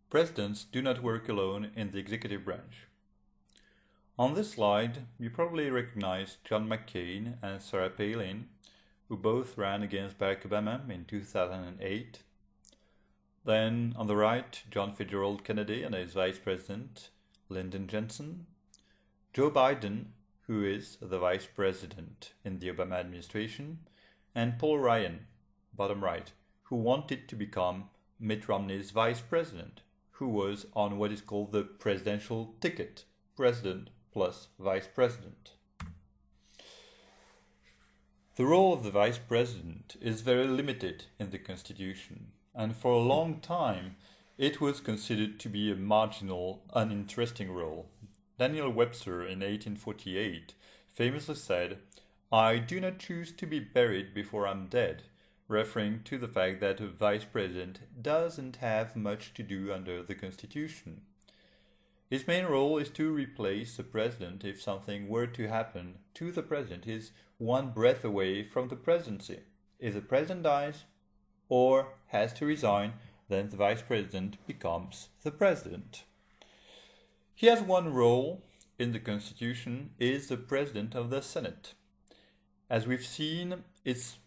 Presidents do not work alone in the executive branch. On this slide, you probably recognize John McCain and Sarah Palin, who both ran against Barack Obama in 2008. Then on the right, John Fitzgerald Kennedy and his vice president, Lyndon Johnson. Joe Biden, who is the vice president in the Obama administration, and Paul Ryan, bottom right, who wanted to become Mitt Romney's vice president, who was on what is called the presidential ticket, president plus vice president. The role of the vice president is very limited in the Constitution, and for a long time it was considered to be a marginal, uninteresting role. Daniel Webster in 1848 famously said, "I do not choose to be buried before I'm dead," referring to the fact that a vice president doesn't have much to do under the Constitution. His main role is to replace the president if something were to happen to the president. He is one breath away from the presidency. If the president dies or has to resign, then the vice president becomes the president. He has one role in the Constitution, is the president of the Senate. As we've seen, it's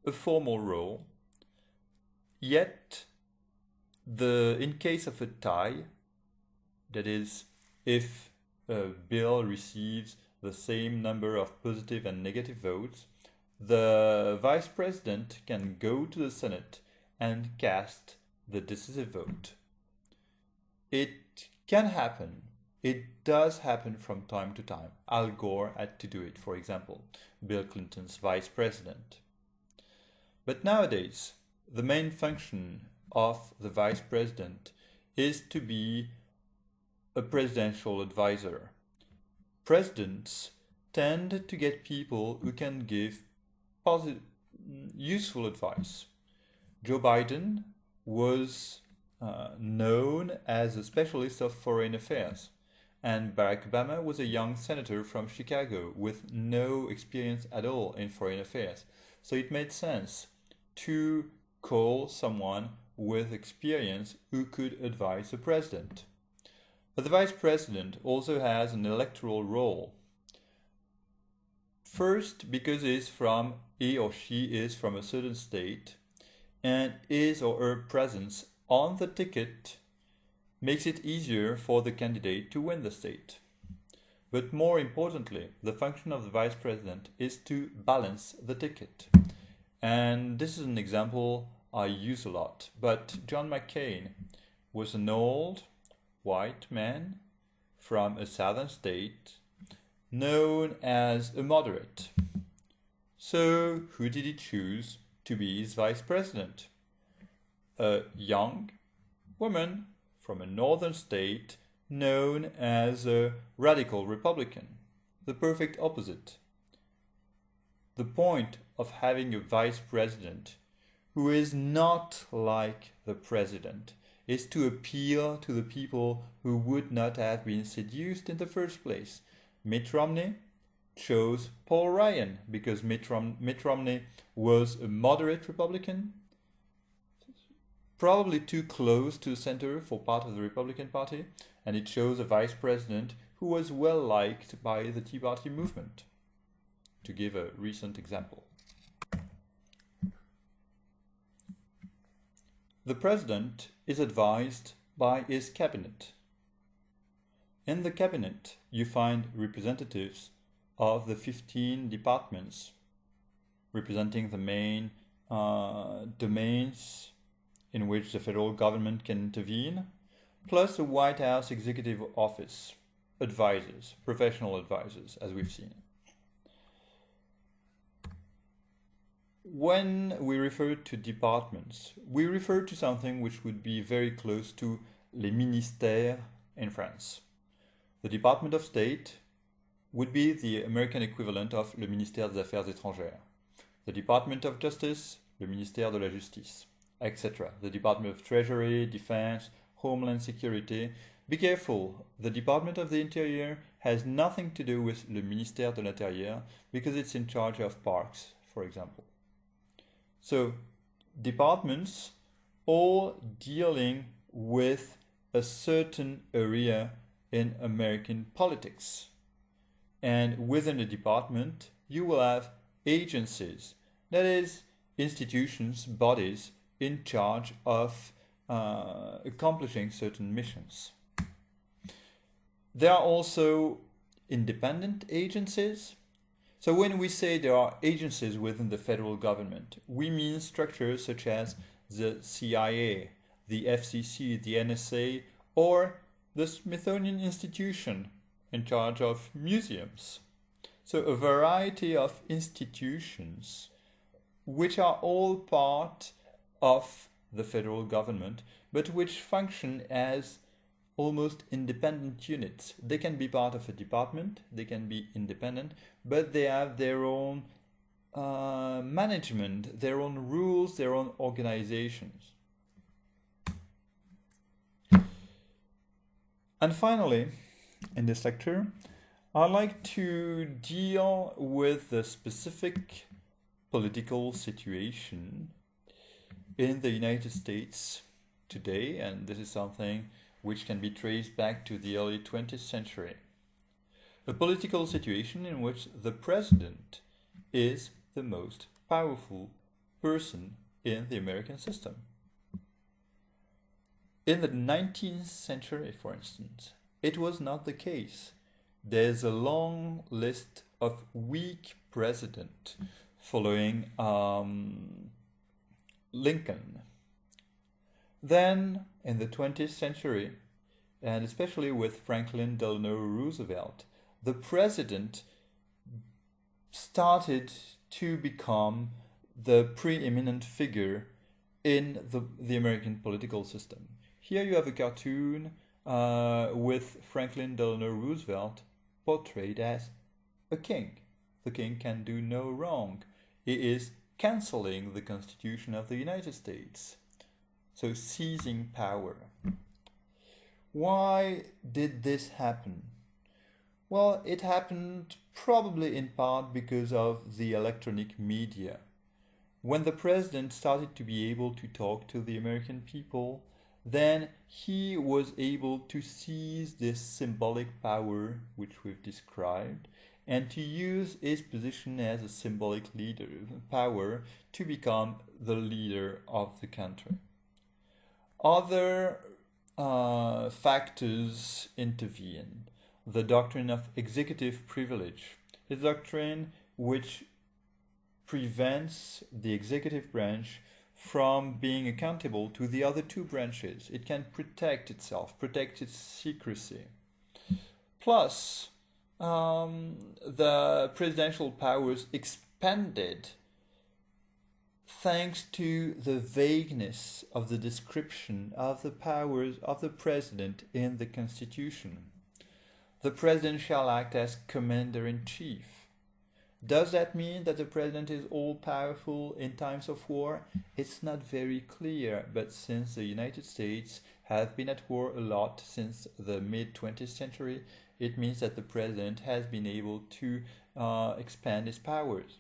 a formal role, yet in case of a tie, that is, if a bill receives the same number of positive and negative votes, the vice president can go to the Senate and cast the decisive vote. It can happen. It does happen from time to time. Al Gore had to do it, for example, Bill Clinton's vice president. But nowadays, the main function of the vice president is to be a presidential advisor. Presidents tend to get people who can give useful advice. Joe Biden was known as a specialist of foreign affairs, and Barack Obama was a young senator from Chicago with no experience at all in foreign affairs. So it made sense to call someone with experience who could advise the president. But the vice president also has an electoral role. First, because he or she is from a certain state, and his or her presence on the ticket makes it easier for the candidate to win the state. But more importantly, the function of the vice president is to balance the ticket. And this is an example I use a lot. But John McCain was an old white man from a southern state known as a moderate. So who did he choose to be his vice president? A young woman from a northern state known as a radical Republican, the perfect opposite. The point of having a vice president who is not like the president is to appeal to the people who would not have been seduced in the first place. Mitt Romney chose Paul Ryan because Mitt Romney was a moderate Republican, probably too close to the center for part of the Republican Party, and it chose a vice president who was well liked by the Tea Party movement, to give a recent example. The president is advised by his cabinet. In the cabinet, you find representatives of the 15 departments representing the main domains in which the federal government can intervene, plus the White House Executive Office advisors, professional advisors, as we've seen. When we refer to departments, we refer to something which would be very close to les ministères in France. The Department of State would be the American equivalent of le ministère des Affaires étrangères. The Department of Justice, le ministère de la Justice, etc. The Department of Treasury, Defense, Homeland Security. Be careful, the Department of the Interior has nothing to do with le ministère de l'Intérieur because it's in charge of parks, for example. So, departments all dealing with a certain area in American politics. And within a department, you will have agencies, that is, institutions, bodies in charge of accomplishing certain missions. There are also independent agencies. So when we say there are agencies within the federal government, we mean structures such as the CIA, the FCC, the NSA, or the Smithsonian Institution in charge of museums. So a variety of institutions which are all part of the federal government, but which function as almost independent units. They can be part of a department, they can be independent, but they have their own management, their own rules, their own organizations. And finally, in this lecture, I'd like to deal with the specific political situation in the United States today, and this is something which can be traced back to the early 20th century. A political situation in which the president is the most powerful person in the American system. In the 19th century, for instance, it was not the case. There's a long list of weak presidents following Lincoln. Then, in the 20th century, and especially with Franklin Delano Roosevelt, the president started to become the preeminent figure in the American political system. Here you have a cartoon with Franklin Delano Roosevelt portrayed as a king. The king can do no wrong. He is canceling the Constitution of the United States. So seizing power. Why did this happen? Well, it happened probably in part because of the electronic media. When the president started to be able to talk to the American people, then he was able to seize this symbolic power which we've described and to use his position as a symbolic leader, power, to become the leader of the country. Other factors intervene. The doctrine of executive privilege, a doctrine which prevents the executive branch from being accountable to the other two branches. It can protect itself, protect its secrecy. Plus, the presidential powers expanded thanks to the vagueness of the description of the powers of the president in the Constitution. The president shall act as commander-in-chief. Does that mean that the president is all-powerful in times of war? It's not very clear, but since the United States have been at war a lot since the mid-20th century, it means that the president has been able to expand his powers.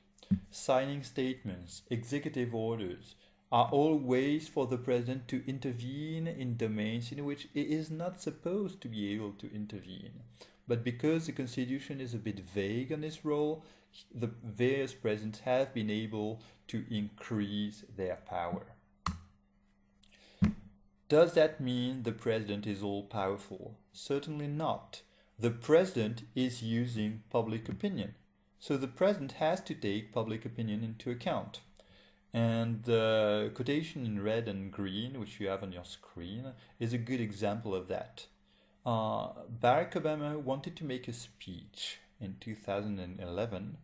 Signing statements, executive orders are all ways for the president to intervene in domains in which he is not supposed to be able to intervene. But because the Constitution is a bit vague on his role, the various presidents have been able to increase their power. Does that mean the president is all-powerful? Certainly not. The president is using public opinion. So the president has to take public opinion into account. And the quotation in red and green, which you have on your screen, is a good example of that. Barack Obama wanted to make a speech in 2011,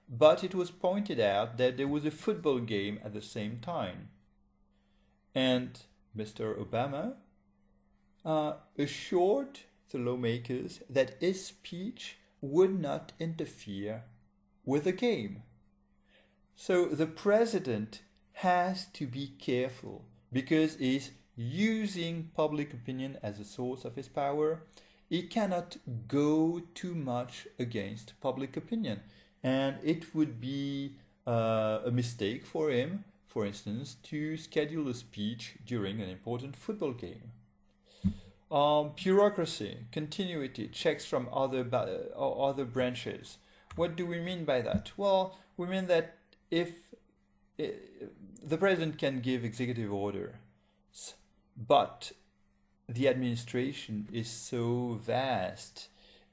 but it was pointed out that there was a football game at the same time. And Mr. Obama assured the lawmakers that his speech would not interfere with the game. So the president has to be careful because he's using public opinion as a source of his power. He cannot go too much against public opinion, and it would be a mistake for him, for instance, to schedule a speech during an important football game. Bureaucracy, continuity, checks from or other branches. What do we mean by that? Well, we mean that if I the president can give executive orders, but the administration is so vast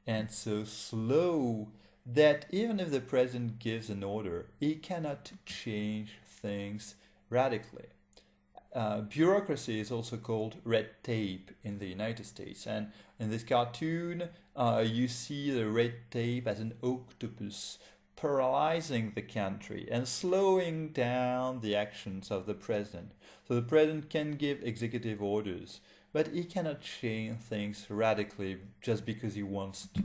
and so slow that even if the president gives an order, he cannot change things radically. Bureaucracy is also called red tape in the United States. And in this cartoon, you see the red tape as an octopus paralyzing the country and slowing down the actions of the president. So the president can give executive orders, but he cannot change things radically just because he wants to.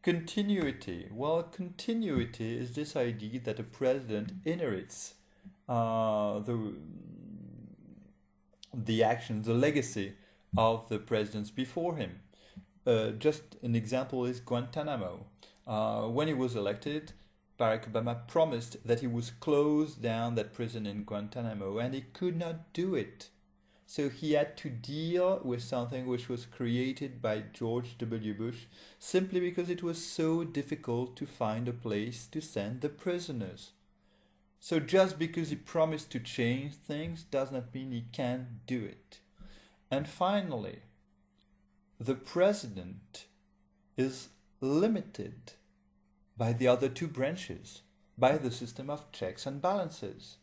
Continuity. Well, continuity is this idea that a president inherits uh, the the actions, the legacy of the presidents before him. Just an example is Guantanamo. When he was elected, Barack Obama promised that he would close down that prison in Guantanamo, and he could not do it. So he had to deal with something which was created by George W. Bush simply because it was so difficult to find a place to send the prisoners. So just because he promised to change things does not mean he can do it. And finally, the president is limited by the other two branches, by the system of checks and balances.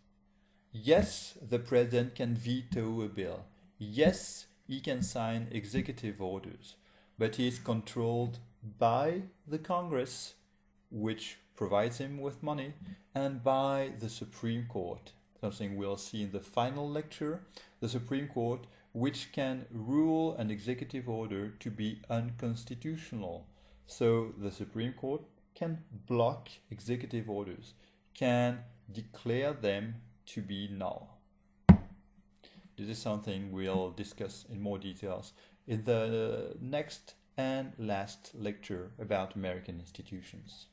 Yes, the president can veto a bill. Yes, he can sign executive orders, but he is controlled by the Congress, which provides him with money, and by the Supreme Court, something we'll see in the final lecture, the Supreme Court, which can rule an executive order to be unconstitutional. So the Supreme Court can block executive orders, can declare them to be null. This is something we'll discuss in more details in the next and last lecture about American institutions.